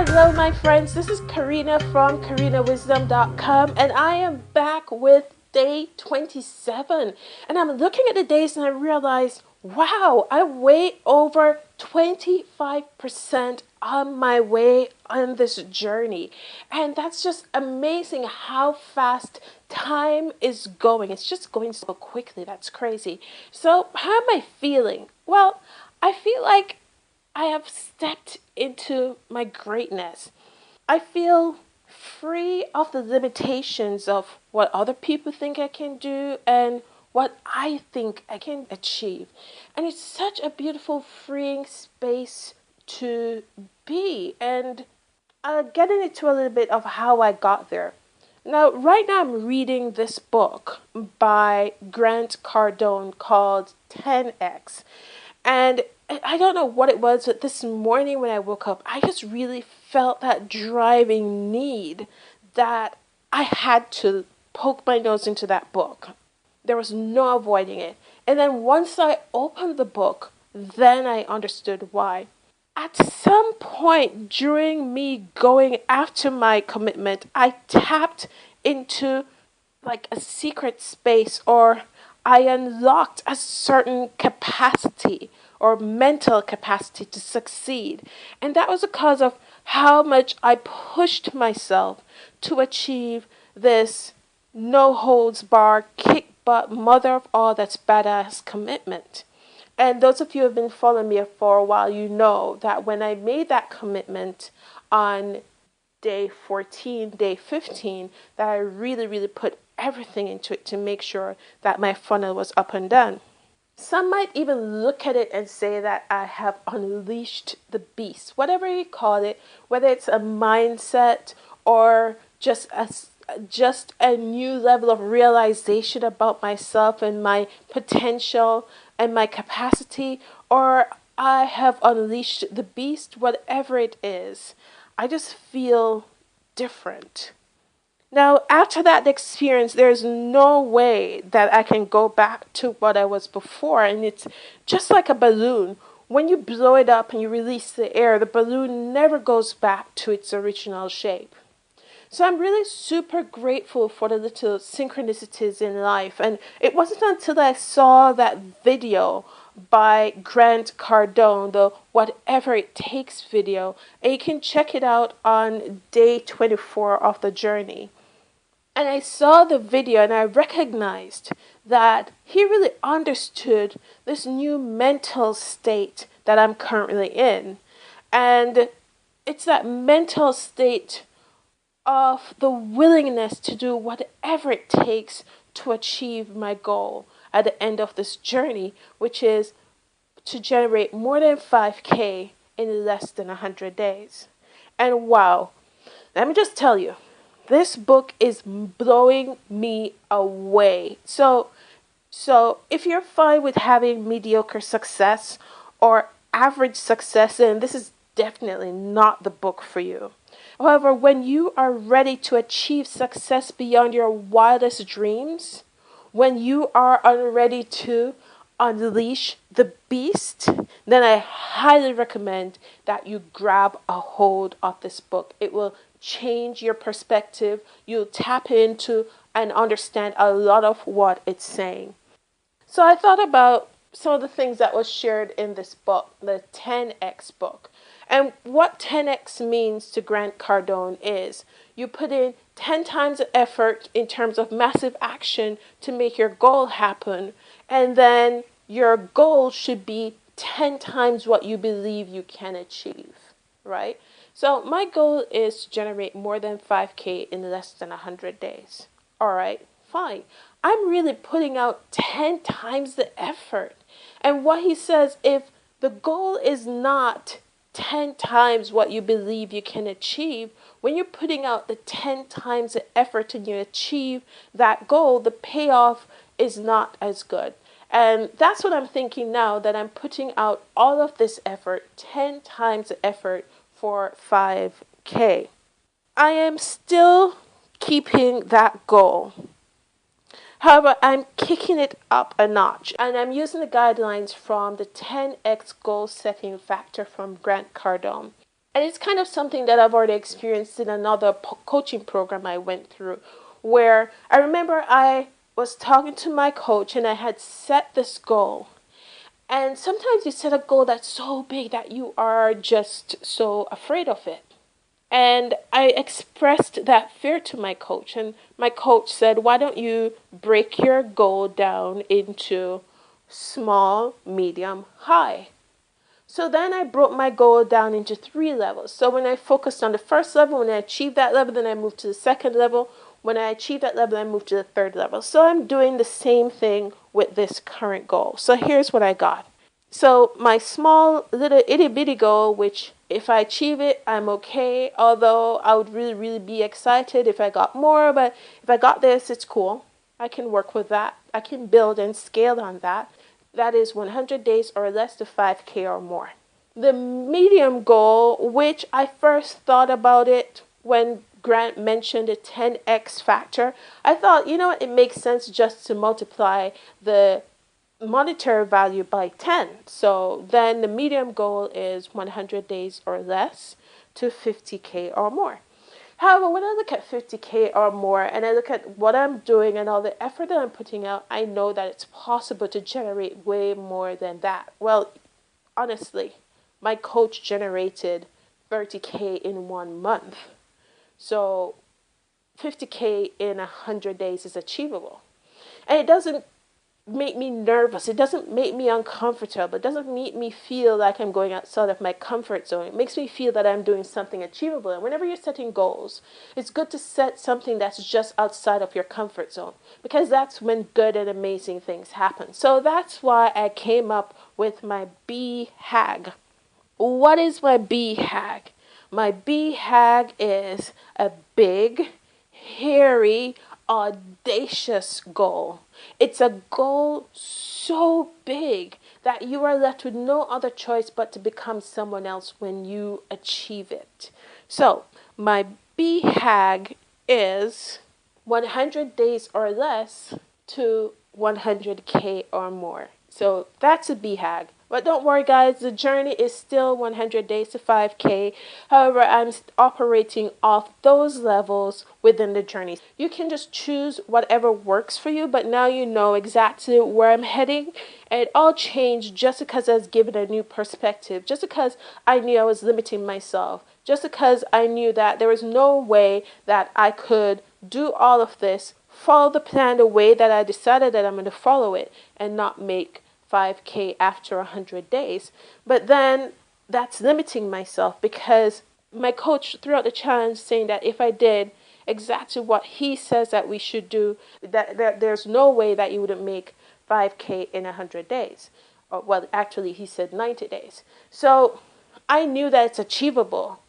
Hello, my friends. This is Karina from KarinaWisdom.com, and I am back with day 27. And I'm looking at the days and I realized, wow, I'm way over 25% on my way on this journey. And that's just amazing how fast time is going. It's just going so quickly. That's crazy. So, how am I feeling? Well, I feel like I have stepped into my greatness. I feel free of the limitations of what other people think I can do and what I think I can achieve. And it's such a beautiful, freeing space to be. And I'll get into a little bit of how I got there. Now, right now, I'm reading this book by Grant Cardone called 10X. And I don't know what it was, but this morning when I woke up, I just really felt that driving need that I had to poke my nose into that book. There was no avoiding it. And then once I opened the book, then I understood why. At some point during me going after my commitment, I tapped into like a secret space, or I unlocked a certain capacity or mental capacity to succeed. And that was because of how much I pushed myself to achieve this no holds bar, kick butt, mother of all that's badass commitment. And those of you who have been following me for a while, you know that when I made that commitment on day 14, day 15, that I really, really put everything into it to make sure that my funnel was up and done. Some might even look at it and say that I have unleashed the beast, whatever you call it, whether it's a mindset or just a new level of realization about myself and my potential and my capacity, or I have unleashed the beast, whatever it is. I just feel different. Now, after that experience, there's no way that I can go back to what I was before. And it's just like a balloon. When you blow it up and you release the air, the balloon never goes back to its original shape. So I'm really super grateful for the little synchronicities in life. And it wasn't until I saw that video by Grant Cardone, the Whatever It Takes video, and you can check it out on day 24 of the journey. And I saw the video and I recognized that he really understood this new mental state that I'm currently in. And it's that mental state of the willingness to do whatever it takes to achieve my goal at the end of this journey, which is to generate more than 5K in less than 100 days. And wow, let me just tell you, this book is blowing me away. So if you're fine with having mediocre success or average success, then this is definitely not the book for you. However, when you are ready to achieve success beyond your wildest dreams, when you are ready to unleash the beast, then I highly recommend that you grab a hold of this book. It will change your perspective. You'll tap into and understand a lot of what it's saying. So I thought about some of the things that was shared in this book, the 10X book. And what 10X means to Grant Cardone is you put in 10 times the effort in terms of massive action to make your goal happen. And then your goal should be 10 times what you believe you can achieve, right? So my goal is to generate more than 5K in less than 100 days. All right, fine. I'm really putting out 10 times the effort. And what he says, if the goal is not 10 times what you believe you can achieve, when you're putting out the 10 times the effort and you achieve that goal, the payoff is not as good. And that's what I'm thinking now, that I'm putting out all of this effort, 10 times the effort for 5K. I am still keeping that goal. However, I'm kicking it up a notch, and I'm using the guidelines from the 10X goal setting factor from Grant Cardone. And it's kind of something that I've already experienced in another coaching program I went through, where I remember I was talking to my coach and I had set this goal. And sometimes you set a goal that's so big that you are just so afraid of it. And I expressed that fear to my coach, and my coach said, why don't you break your goal down into small, medium, high? So then I broke my goal down into 3 levels. So when I focused on the first level, when I achieved that level, then I moved to the second level. When I achieved that level, I moved to the third level. So I'm doing the same thing with this current goal. So here's what I got. So my small little itty bitty goal, which if I achieve it, I'm okay. Although I would really, really be excited if I got more. But if I got this, it's cool. I can work with that. I can build and scale on that. That is 100 days or less to 5K or more. The medium goal, which I first thought about it when Grant mentioned the 10x factor, I thought, it makes sense just to multiply the monetary value by 10. So then the medium goal is 100 days or less to 50K or more. However, when I look at 50K or more and I look at what I'm doing and all the effort that I'm putting out, I know that it's possible to generate way more than that. Well, honestly, my coach generated 30K in 1 month. So 50K in 100 days is achievable. And it doesn't make me nervous. It doesn't make me uncomfortable. It doesn't make me feel like I'm going outside of my comfort zone. It makes me feel that I'm doing something achievable. And whenever you're setting goals, it's good to set something that's just outside of your comfort zone, because that's when good and amazing things happen. So that's why I came up with my BHAG. What is my BHAG? My BHAG is a big, hairy, audacious goal. It's a goal so big that you are left with no other choice but to become someone else when you achieve it. So, my BHAG is 100 days or less to 100K or more. So, that's a BHAG. But don't worry, guys, the journey is still 100 days to 5K. However, I'm operating off those levels within the journey. You can just choose whatever works for you, but now you know exactly where I'm heading. And it all changed just because I was given a new perspective, just because I knew I was limiting myself, just because I knew that there was no way that I could do all of this, follow the plan the way that I decided that I'm going to follow it, and not make 5K after 100 days. But then that's limiting myself, because my coach throughout the challenge saying that if I did exactly what he says that we should do, that there's no way that you wouldn't make 5K in 100 days. Or, well, actually, he said 90 days. So I knew that it's achievable,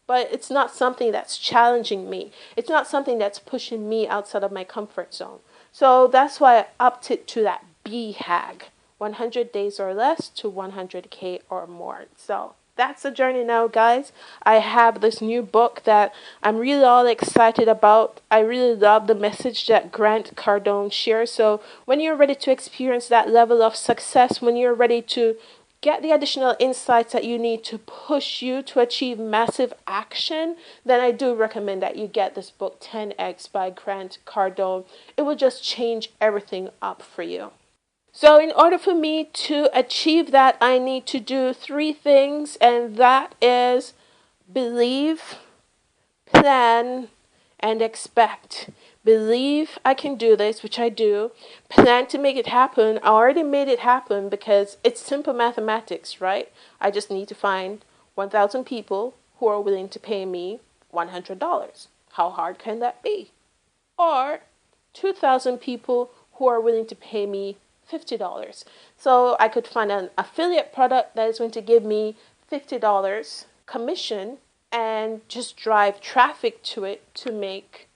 but it's not something that's challenging me. It's not something that's pushing me outside of my comfort zone. So that's why I upped it to that BHAG. 100 days or less to 100K or more. So that's the journey now, guys. I have this new book that I'm really all excited about. I really love the message that Grant Cardone shares. So when you're ready to experience that level of success, when you're ready to get the additional insights that you need to push you to achieve massive action, then I do recommend that you get this book, 10X by Grant Cardone. It will just change everything up for you. So in order for me to achieve that, I need to do 3 things, and that is believe, plan, and expect. Believe I can do this, which I do. Plan to make it happen. I already made it happen because it's simple mathematics, right? I just need to find 1,000 people who are willing to pay me $100. How hard can that be? Or 2,000 people who are willing to pay me $50. So I could find an affiliate product that is going to give me $50 commission and just drive traffic to it to make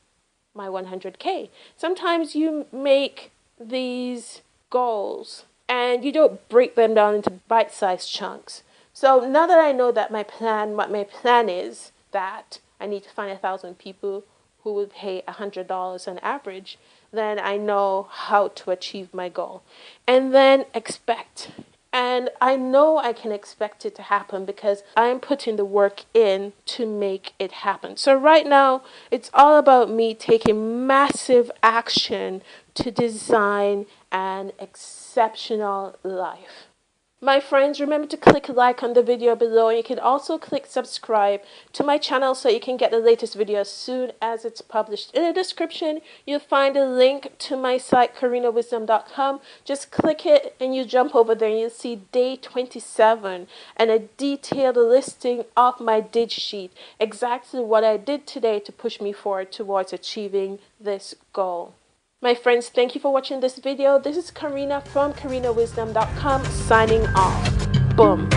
my 100K. Sometimes you make these goals and you don't break them down into bite-sized chunks. So now that I know that what my plan is, that I need to find 1,000 people who will pay $100 on average, then I know how to achieve my goal. And then expect. And I know I can expect it to happen because I'm putting the work in to make it happen. So right now, it's all about me taking massive action to design an exceptional life. My friends, remember to click like on the video below, and you can also click subscribe to my channel so you can get the latest video as soon as it's published. In the description, you'll find a link to my site, KarinaWisdom.com. Just click it and you jump over there and you'll see day 27 and a detailed listing of my dig sheet, exactly what I did today to push me forward towards achieving this goal. My friends, thank you for watching this video. This is Karina from KarinaWisdom.com signing off. Boom.